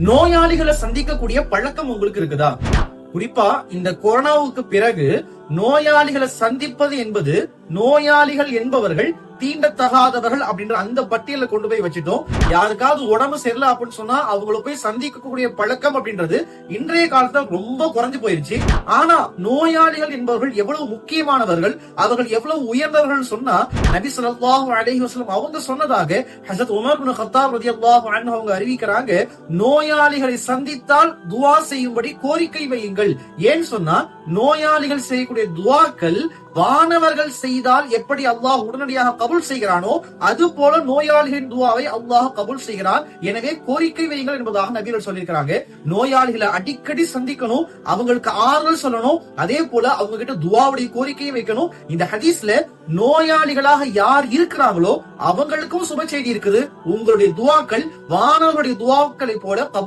நோயாளிகளை சந்திக்கக்கூடிய பழக்கம் உங்களுக்கு இருக்குதா? குறிப்பா இந்த கொரோனாவுக்கு பிறகு நோயாளிகளை சந்திப்பது என்பது, நோயாளிகள் என்பவர்கள் தீண்டத்தகாதவர்கள் அப்படின்ற அந்த பட்டியல கொண்டு போய் வச்சுட்டோம். யாருக்காவது உடம்பு சரியில்லை அப்படின்னு சொன்னா அவங்களை போய் சந்திக்கக்கூடிய பழக்கம் அப்படின்றது இன்றைய காலத்துல ரொம்ப குறைஞ்சு போயிருச்சு. ஆனா நோயாளிகள் என்பவர்கள் எவ்வளவு முக்கியமானவர்கள், அவர்கள் எவ்வளவு உயர்ந்தவர்கள் சொன்னா, நபி ஸல்லல்லாஹு அலைஹி வஸல்லம் அவங்க சொன்னதாக ஹஜ்ரத் உமர் இப்னு கத்தாப் ரலியல்லாஹு அன்ஹு அவங்க அறிவிக்கிறாங்க, நோயாளிகளை சந்தித்தால் துஆ செய்யும்படி கோரிக்கை வையுங்கள். ஏன் சொன்னா, நோயாளிகள் செய்யக்கூடிய துஆக்கள் வானவர்கள் செய்தால் எப்படி அல்லாஹ் உடனடியாக கபூல் செய்கிறானோ அது போல நோயாளிகளின் துஆவை அல்லாஹ் கபூல் செய்கிறான். எனவே கோரிக்கை வையுங்கள் என்பதாக நபிகள் சொல்லியிருக்கிறாங்க. நோயாளிகளை அடிக்கடி சந்திக்கணும், அவங்களுக்கு ஆறுதல் சொல்லணும், அதே போல அவங்க கிட்ட துஆவுடைய கோரிக்கையை வைக்கணும். இந்த ஹதீஸ்ல நோயாளிகளாக யார் இருக்கிறாங்களோ அவங்களுக்கும் சுப செய்தி இருக்குது. உங்களுடைய துஆக்கள் வானவர்களுடைய துஆக்களை போல